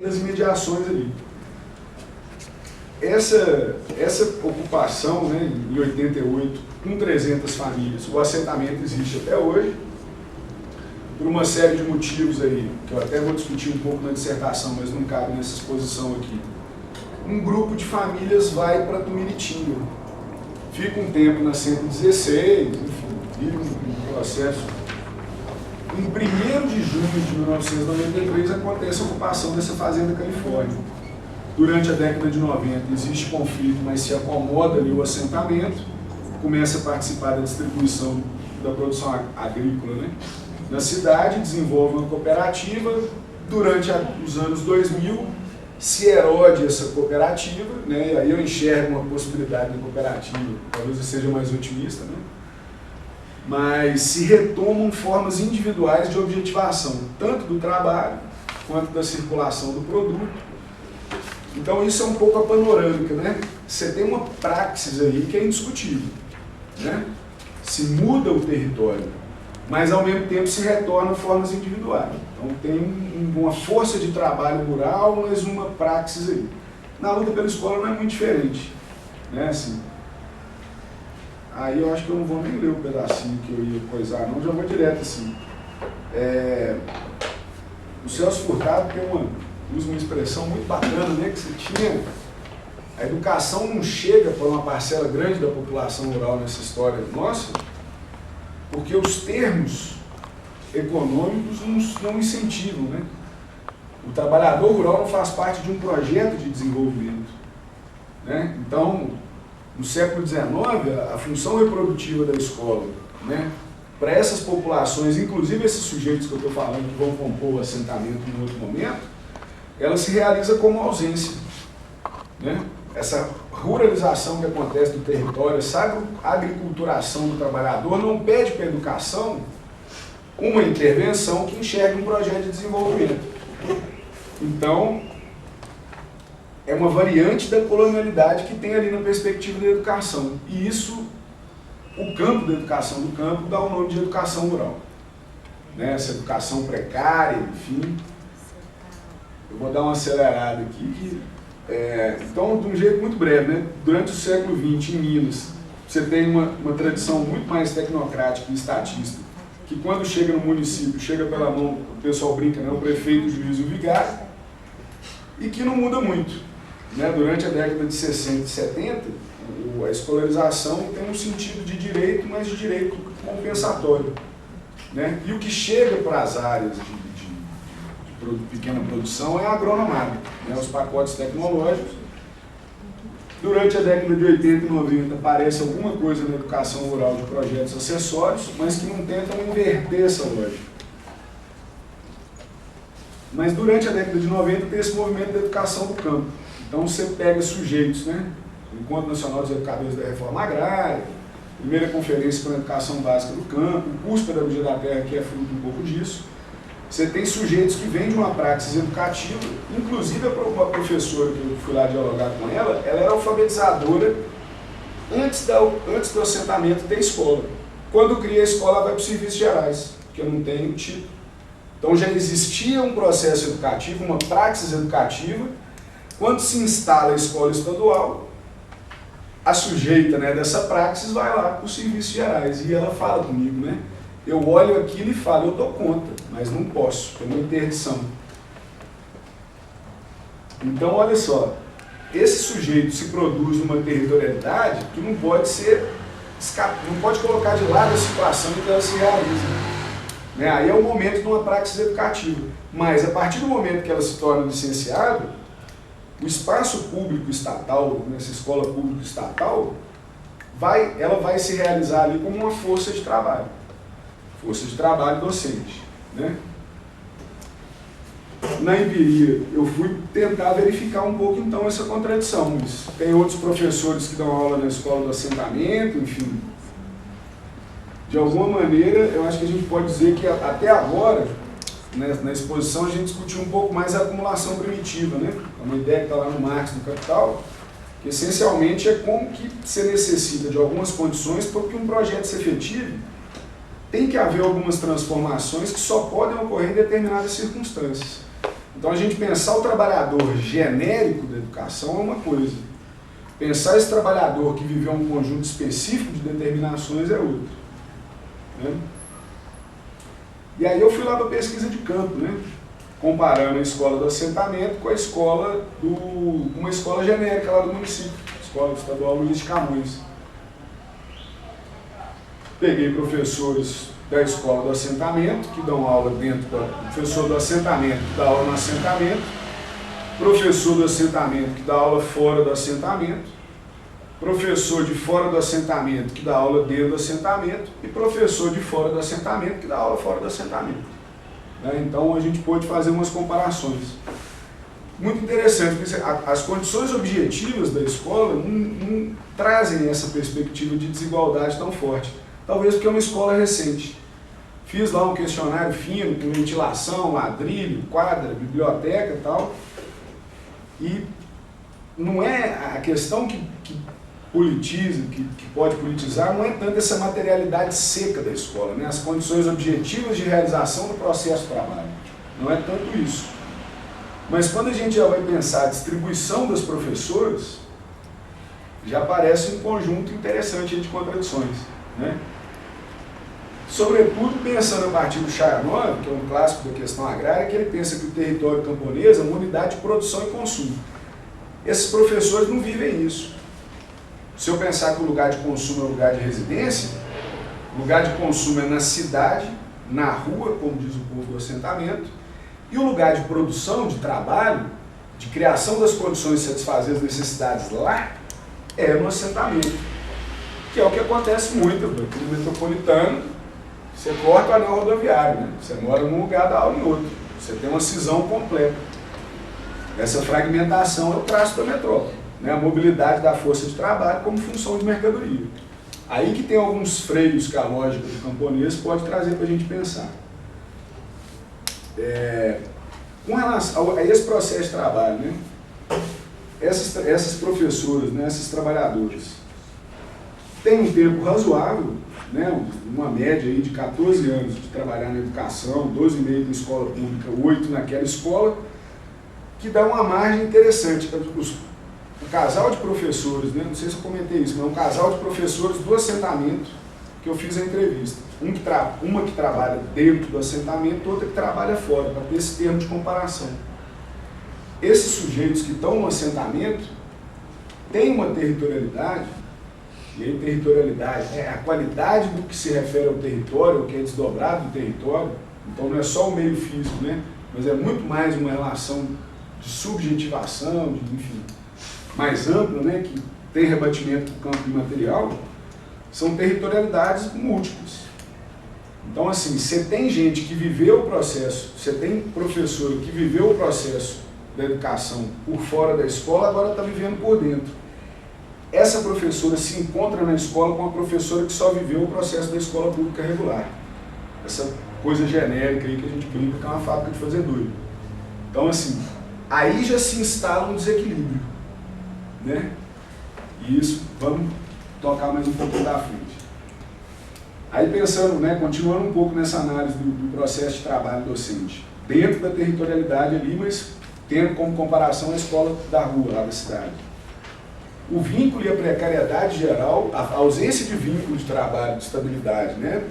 nas imediações ali. Essa ocupação, né, em 88, com 300 famílias, o assentamento existe até hoje, por uma série de motivos aí, que eu até vou discutir um pouco na dissertação, mas não cabe nessa exposição aqui. Um grupo de famílias vai para Tumiritinga, fica um tempo na 116, enfim, vive um processo. Em 1º de junho de 1993 acontece a ocupação dessa fazenda Califórnia. Durante a década de 90 existe conflito, mas se acomoda ali o assentamento, começa a participar da distribuição da produção agrícola, né? Na cidade, desenvolve uma cooperativa. Durante os anos 2000 se erode essa cooperativa, né? Aí eu enxergo uma possibilidade de cooperativa, talvez eu seja mais otimista, né? Mas se retomam formas individuais de objetivação, tanto do trabalho quanto da circulação do produto. Então isso é um pouco a panorâmica, né? Você tem uma praxis aí que é indiscutível, né? Se muda o território, mas ao mesmo tempo se retorna formas individuais. Então tem uma força de trabalho rural, mas uma praxis aí. Na luta pela escola não é muito diferente, né? Assim, aí eu acho que eu não vou nem ler o pedacinho que eu ia coisar, não, já vou direto assim. O Celso Furtado usa uma expressão muito bacana, né, que você tinha. A educação não chega para uma parcela grande da população rural nessa história nossa, porque os termos econômicos não incentivam, né? O trabalhador rural não faz parte de um projeto de desenvolvimento, né? Então, no século XIX, a função reprodutiva da escola, né, para essas populações, inclusive esses sujeitos que eu estou falando que vão compor o assentamento em outro momento, ela se realiza como ausência, né? Essa ruralização que acontece do território, essa agriculturação do trabalhador não pede para a educação uma intervenção que enxergue um projeto de desenvolvimento. Então, é uma variante da colonialidade que tem ali na perspectiva da educação. E isso, o campo da educação do campo dá o nome de educação rural, né? Essa educação precária, enfim. Eu vou dar uma acelerada aqui. Então, de um jeito muito breve, né? Durante o século XX, em Minas, você tem uma tradição muito mais tecnocrática e estatista, que quando chega no município, chega pela mão, o pessoal brinca, né? O prefeito, o juiz e o vigário, e que não muda muito, né? Durante a década de 60 e 70, a escolarização tem um sentido de direito, mas de direito compensatório, né? E o que chega para as áreas de pequena produção é agronomado, né? Os pacotes tecnológicos. Durante a década de 80 e 90 aparece alguma coisa na educação rural de projetos acessórios, mas que não tentam inverter essa lógica. Mas durante a década de 90 tem esse movimento da educação do campo. Então você pega sujeitos, né? O Encontro Nacional dos Educadores da Reforma Agrária, primeira conferência para a educação básica do campo, o curso de Pedagogia da Terra, que é fruto um pouco disso. Você tem sujeitos que vêm de uma praxis educativa, inclusive a professora que eu fui lá dialogar com ela era alfabetizadora antes do assentamento da escola. Quando cria a escola, ela vai para os serviços gerais, porque não tem o título. Então já existia um processo educativo, uma praxis educativa. Quando se instala a escola estadual, a sujeita, né, dessa praxis vai lá para os serviços gerais. E ela fala comigo, né? Eu olho aquilo e falo, eu dou conta, mas não posso, tem uma interdição. Então, olha só, esse sujeito se produz numa territorialidade que não pode colocar de lado a situação em que ela se realiza, né? Aí é o momento de uma praxis educativa. Mas, a partir do momento que ela se torna licenciada, o espaço público estatal, nessa escola pública estatal, ela vai se realizar ali como uma força de trabalho docente, né? Na empiria, eu fui tentar verificar um pouco, então, essa contradição. Tem outros professores que dão aula na escola do assentamento, enfim. De alguma maneira, eu acho que a gente pode dizer que, até agora, né, na exposição, a gente discutiu um pouco mais a acumulação primitiva, né? Uma ideia que está lá no Marx do Capital, que, essencialmente, é como que você necessita de algumas condições para que um projeto se efetive. Tem que haver algumas transformações que só podem ocorrer em determinadas circunstâncias. Então a gente pensar o trabalhador genérico da educação é uma coisa. Pensar esse trabalhador que viveu um conjunto específico de determinações é outro. Né? E aí eu fui lá para a pesquisa de campo, né? Comparando a escola do assentamento com a escola uma escola genérica lá do município, a Escola Estadual Luiz de Camões. Peguei professores da escola do assentamento, que dão aula dentro professor do assentamento que dá aula no assentamento, professor do assentamento que dá aula fora do assentamento, professor de fora do assentamento que dá aula dentro do assentamento e professor de fora do assentamento que dá aula fora do assentamento. Né? Então a gente pôde fazer umas comparações. Muito interessante, porque as condições objetivas da escola não trazem essa perspectiva de desigualdade tão forte. Talvez porque é uma escola recente. Fiz lá um questionário fino, com ventilação, ladrilho, quadra, biblioteca e tal. E não é a questão que politiza, que pode politizar, não é tanto essa materialidade seca da escola, né? As condições objetivas de realização do processo de trabalho. Não é tanto isso. Mas quando a gente já vai pensar a distribuição das professoras, já aparece um conjunto interessante de contradições, né? Sobretudo pensando a partir do Chayanov, que é um clássico da questão agrária, que ele pensa que o território camponês é uma unidade de produção e consumo. Esses professores não vivem isso. Se eu pensar que o lugar de consumo é o lugar de residência, o lugar de consumo é na cidade, na rua, como diz o povo do assentamento, e o lugar de produção, de trabalho, de criação das condições de satisfazer as necessidades lá, é no assentamento. Que é o que acontece muito no metropolitano. Você corta o anel rodoviário, né? Você mora num lugar, dá aula em outro. Você tem uma cisão completa. Essa fragmentação é o traço da metrópole, né? A mobilidade da força de trabalho como função de mercadoria. Aí que tem alguns freios que a lógica do camponês pode trazer para a gente pensar. Com relação a esse processo de trabalho, né? Essas professoras, né? Essas trabalhadoras, têm um tempo razoável, né? Uma média aí de 14 anos de trabalhar na educação, 12,5 na escola pública, 8 naquela escola, que dá uma margem interessante. O casal de professores, né? Não sei se eu comentei isso, mas um casal de professores do assentamento que eu fiz a entrevista. Uma que trabalha dentro do assentamento, outra que trabalha fora, para ter esse termo de comparação. Esses sujeitos que estão no assentamento têm uma territorialidade, e aí territorialidade é a qualidade do que se refere ao território, o que é desdobrado do território. Então não é só o meio físico, né? Mas é muito mais uma relação de subjetivação, enfim, mais ampla, né? Que tem rebatimento do campo imaterial. São territorialidades múltiplas. Então, assim, você tem gente que viveu o processo, você tem professor que viveu o processo da educação por fora da escola, agora está vivendo por dentro. Essa professora se encontra na escola com uma professora que só viveu o processo da escola pública regular. Essa coisa genérica aí que a gente brinca que é uma fábrica de fazer doido. Então, assim, aí já se instala um desequilíbrio, né? E isso, vamos tocar mais um pouquinho da frente. Aí pensando, né, continuando um pouco nessa análise do processo de trabalho docente, dentro da territorialidade ali, mas tendo como comparação a escola da rua, lá da cidade. O vínculo e a precariedade geral, a ausência de vínculo de trabalho, de estabilidade, né,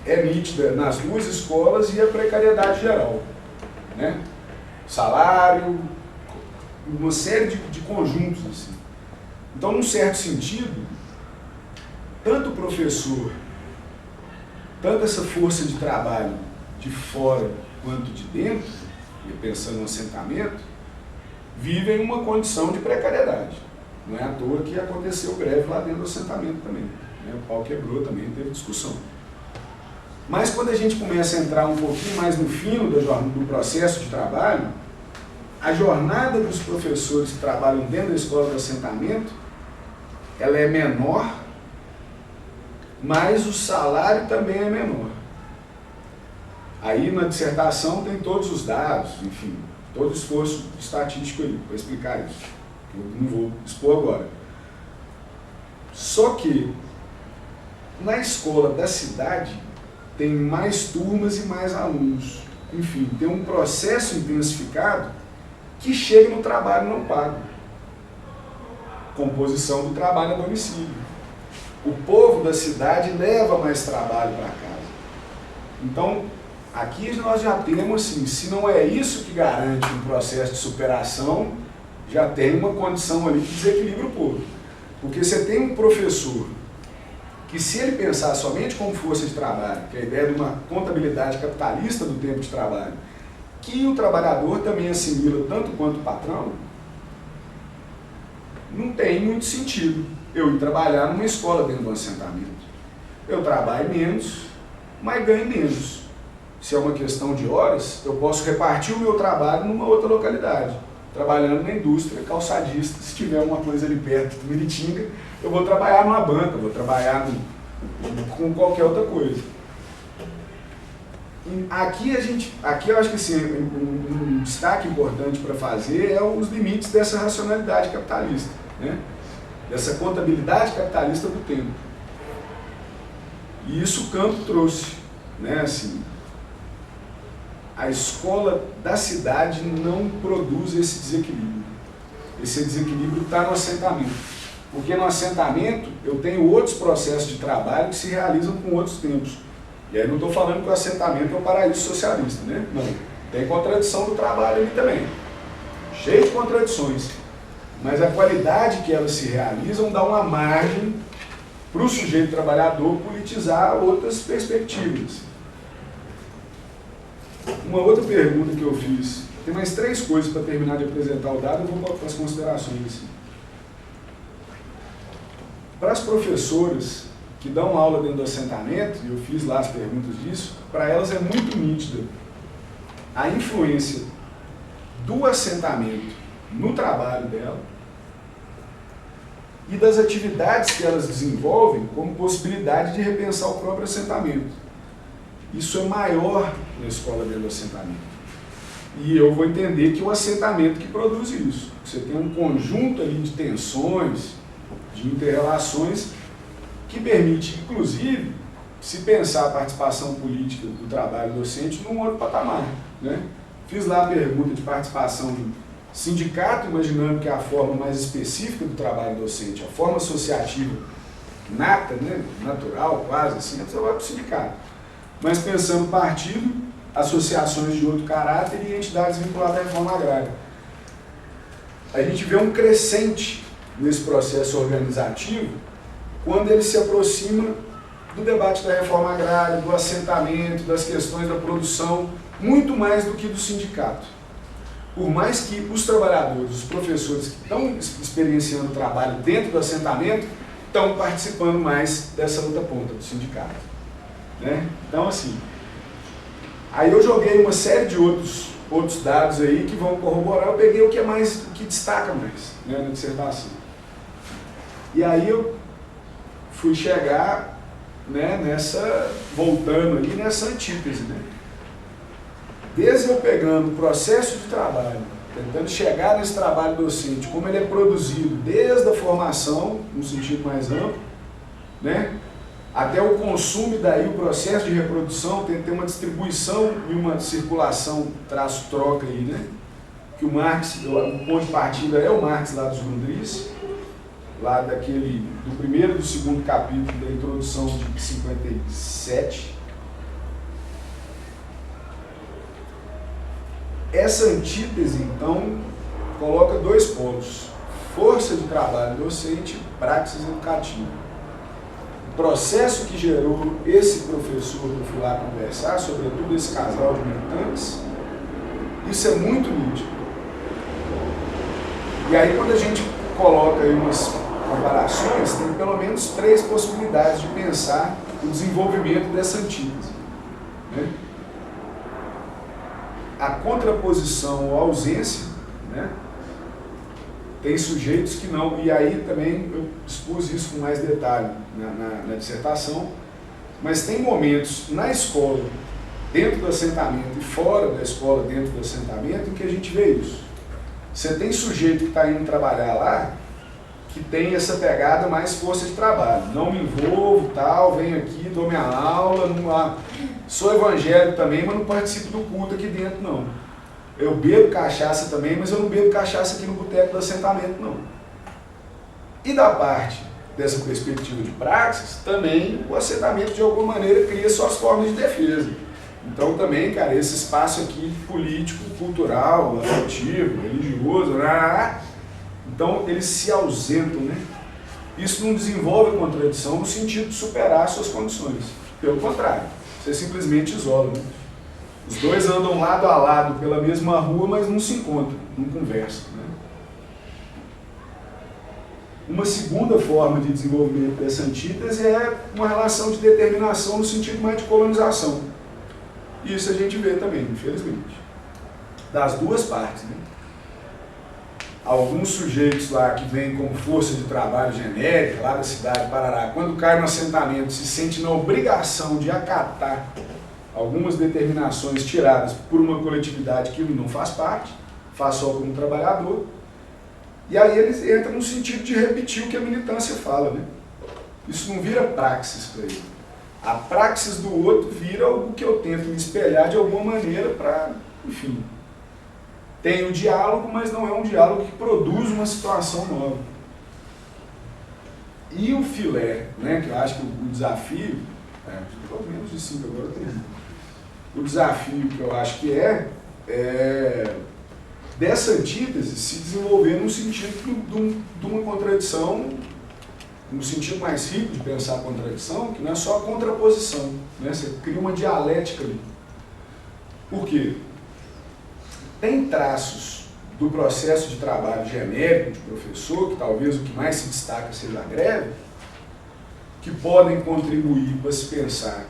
é nítida nas duas escolas e a precariedade geral, né? Salário, uma série de conjuntos, assim. Então, num certo sentido, tanto o professor, tanto essa força de trabalho de fora quanto de dentro, e pensando no assentamento, vivem uma condição de precariedade. Não é à toa que aconteceu greve lá dentro do assentamento também, né? O pau quebrou também, teve discussão. Mas quando a gente começa a entrar um pouquinho mais no fino do processo de trabalho, a jornada dos professores que trabalham dentro da escola do assentamento, ela é menor, mas o salário também é menor. Aí na dissertação tem todos os dados, enfim, todo o esforço estatístico aí para explicar isso. Eu não vou expor agora. Só que na escola da cidade tem mais turmas e mais alunos. Enfim, tem um processo intensificado que chega no trabalho não pago. Composição do trabalho a domicílio. O povo da cidade leva mais trabalho para casa. Então, aqui nós já temos, assim, se não é isso que garante um processo de superação, já tem uma condição ali que desequilibra o povo. Porque você tem um professor que, se ele pensar somente como força de trabalho, que é a ideia de uma contabilidade capitalista do tempo de trabalho, que o trabalhador também assimila tanto quanto o patrão, não tem muito sentido eu ir trabalhar numa escola dentro de um assentamento. Eu trabalho menos, mas ganho menos. Se é uma questão de horas, eu posso repartir o meu trabalho numa outra localidade. Trabalhando na indústria calçadista, se tiver uma coisa ali perto do Miritinga, eu vou trabalhar numa banca, vou trabalhar com qualquer outra coisa. Aqui eu acho que assim, um destaque importante para fazer é os limites dessa racionalidade capitalista, né? Dessa contabilidade capitalista do tempo. E isso o Campo trouxe, né? Assim, a escola da cidade não produz esse desequilíbrio. Esse desequilíbrio está no assentamento. Porque no assentamento eu tenho outros processos de trabalho que se realizam com outros tempos. E aí não estou falando que o assentamento é o paraíso socialista, né? Não. Tem contradição do trabalho ali também. Cheio de contradições. Mas a qualidade que elas se realizam dá uma margem para o sujeito trabalhador politizar outras perspectivas. Uma outra pergunta que eu fiz, tem mais 3 coisas para terminar de apresentar o dado, eu vou para as considerações. Assim. Para as professoras que dão aula dentro do assentamento, e eu fiz lá as perguntas disso, para elas é muito nítida a influência do assentamento no trabalho dela e das atividades que elas desenvolvem como possibilidade de repensar o próprio assentamento. Isso é maior na escola dentro do assentamento. E eu vou entender que o assentamento que produz isso. Você tem um conjunto ali de tensões, de inter-relações, que permite, inclusive, se pensar a participação política do trabalho docente num outro patamar, né? Fiz lá a pergunta de participação do sindicato, imaginando que é a forma mais específica do trabalho docente, a forma associativa nata, né? Natural, quase assim, você vai para o sindicato. Mas pensando partido, associações de outro caráter e entidades vinculadas à reforma agrária. A gente vê um crescente nesse processo organizativo quando ele se aproxima do debate da reforma agrária, do assentamento, das questões da produção, muito mais do que do sindicato. Por mais que os trabalhadores, os professores que estão experienciando o trabalho dentro do assentamento, estão participando mais dessa outra ponta do sindicato. Né? Então, assim, aí eu joguei uma série de outros dados aí que vão corroborar, eu peguei o que é mais, o que destaca mais, né, na dissertação. E aí eu fui chegar, né, voltando ali nessa antítese, né? Desde eu pegando o processo de trabalho, tentando chegar nesse trabalho docente, como ele é produzido desde a formação, no sentido mais amplo, né? Até o consumo e daí o processo de reprodução, tem que ter uma distribuição e uma circulação, traço-troca aí, né? Que o Marx, o ponto de partida é o Marx lá dos Grundrisse, lá do primeiro e do segundo capítulo da introdução de 57. Essa antítese, então, coloca 2 polos: força de trabalho docente e praxis educativa. O processo que gerou esse professor que eu fui lá conversar, sobretudo esse casal de militantes, isso é muito nítido. E aí, quando a gente coloca aí umas comparações, tem pelo menos 3 possibilidades de pensar o desenvolvimento dessa antítese, né? A contraposição ou ausência, né? Tem sujeitos que não, e aí também eu expus isso com mais detalhe na dissertação, mas tem momentos na escola, dentro do assentamento e fora da escola, dentro do assentamento, em que a gente vê isso. Você tem sujeito que está indo trabalhar lá, que tem essa pegada mais força de trabalho. Não me envolvo, tal, venho aqui, dou minha aula, sou evangélico também, mas não participo do culto aqui dentro, não. Eu bebo cachaça também, mas eu não bebo cachaça aqui no boteco do assentamento, não. E da parte dessa perspectiva de praxis, também o assentamento de alguma maneira cria suas formas de defesa. Então também, cara, esse espaço aqui político, cultural, afetivo, religioso, então eles se ausentam, né? Isso não desenvolve a contradição no sentido de superar suas condições. Pelo contrário, você simplesmente isola, né? Os dois andam lado a lado pela mesma rua, mas não se encontram, não conversam, né? Uma segunda forma de desenvolvimento dessa antítese é uma relação de determinação no sentido mais de colonização. Isso a gente vê também, infelizmente. Das duas partes, né? Alguns sujeitos lá que vêm como força de trabalho genérica, lá da cidade de Parará, quando cai no assentamento, se sente na obrigação de acatar algumas determinações tiradas por uma coletividade que não faz parte, faz só como trabalhador, e aí eles entram no sentido de repetir o que a militância fala, né? Isso não vira praxis para ele. A praxis do outro vira algo que eu tento me espelhar de alguma maneira para, enfim, tem o diálogo, mas não é um diálogo que produz uma situação nova. E o filé, né, que eu acho que o desafio, pelo menos de 5 agora tem. O desafio que eu acho que é dessa antítese se desenvolver no sentido de uma contradição, no sentido mais rico de pensar a contradição, que não é só a contraposição, né? Você cria uma dialética ali. Por quê? Tem traços do processo de trabalho genérico de professor, que talvez o que mais se destaca seja a greve, que podem contribuir para se pensar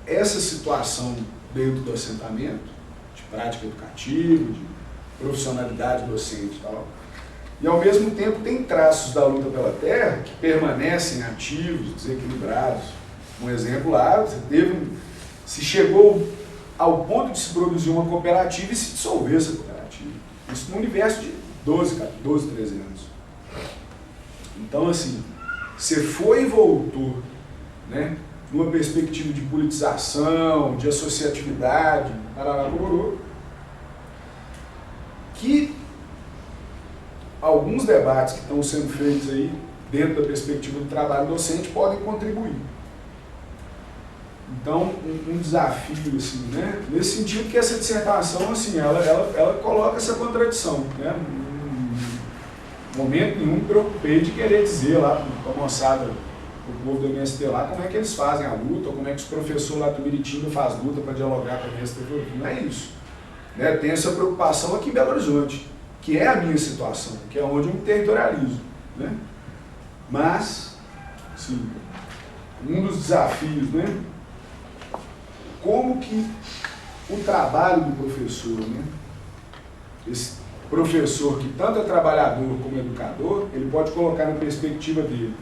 essa situação dentro do assentamento, de prática educativa, de profissionalidade docente e tal. E ao mesmo tempo tem traços da luta pela terra que permanecem ativos, desequilibrados. Um exemplo lá, se chegou ao ponto de se produzir uma cooperativa e se dissolver essa cooperativa. Isso no universo de 12, 13 anos. Então, assim, você foi e voltou, né, numa perspectiva de politização, de associatividade, que alguns debates que estão sendo feitos aí dentro da perspectiva do trabalho docente podem contribuir. Então, um desafio, assim, né? Nesse sentido que essa dissertação, assim, ela coloca essa contradição, né? Em momento nenhum me preocupei de querer dizer lá para a moçada, o povo do MST lá, como é que eles fazem a luta, ou como é que os professores lá do Miritiba fazem luta para dialogar com a MST. Não é isso. Né? Tem essa preocupação aqui em Belo Horizonte, que é a minha situação, que é onde eu me territorializo, né? Mas, sim, um dos desafios, né? Como que o trabalho do professor, né? Esse professor que tanto é trabalhador como educador, ele pode colocar na perspectiva dele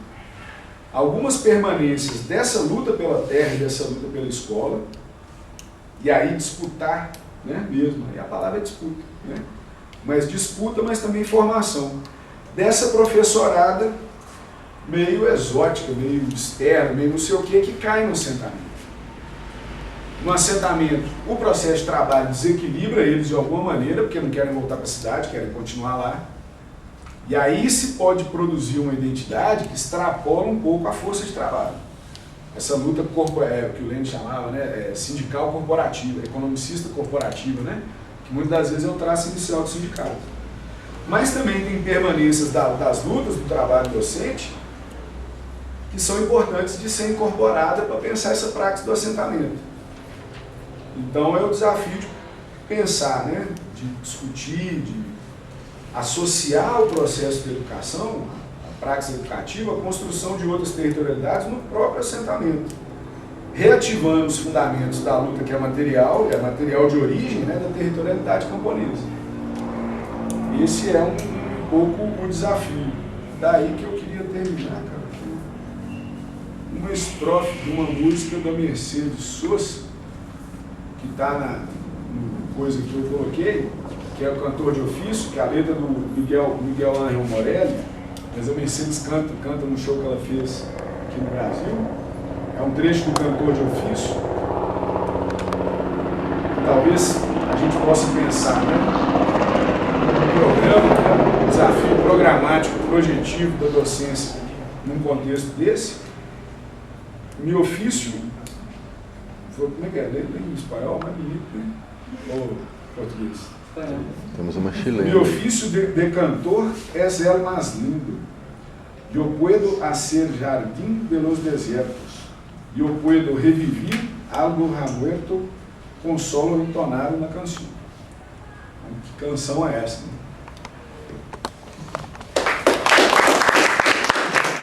algumas permanências dessa luta pela terra e dessa luta pela escola, e aí disputar, né? Mesmo, aí a palavra é disputa, né? Mas disputa, mas também formação dessa professorada meio exótica, meio externa, meio não sei o que cai no assentamento. No assentamento, o processo de trabalho desequilibra eles de alguma maneira, porque não querem voltar para a cidade, querem continuar lá. E aí se pode produzir uma identidade que extrapola um pouco a força de trabalho. Essa luta que o Lênin chamava, né, sindical corporativa, economicista corporativa, né? Muitas das vezes é o traço inicial do sindicato. Mas também tem permanências das lutas do trabalho docente que são importantes de ser incorporada para pensar essa prática do assentamento. Então é o desafio de pensar, né, de discutir, de associar o processo de educação, a prática educativa, à construção de outras territorialidades no próprio assentamento, reativando os fundamentos da luta que é material de origem, né, da territorialidade camponesa. Esse é um pouco o desafio. Daí que eu queria terminar, cara, uma estrofe de uma música da Mercedes Sosa, que está na coisa que eu coloquei, que é o cantor de ofício, que é a letra do Miguel Ángel Morelli, mas a Mercedes canta no show que ela fez aqui no Brasil. É um trecho do cantor de ofício. Talvez a gente possa pensar, né, um programa, né, um desafio programático, projetivo da docência num contexto desse. Meu ofício, como é que é? Lê em espanhol, mais bonito, né? Ou português? Temos uma chilena. Mi ofício de cantor es el más lindo. Yo puedo hacer jardim de los desiertos. Yo puedo revivir algo já muerto com solo entonado na canção. Que canção é essa? Né?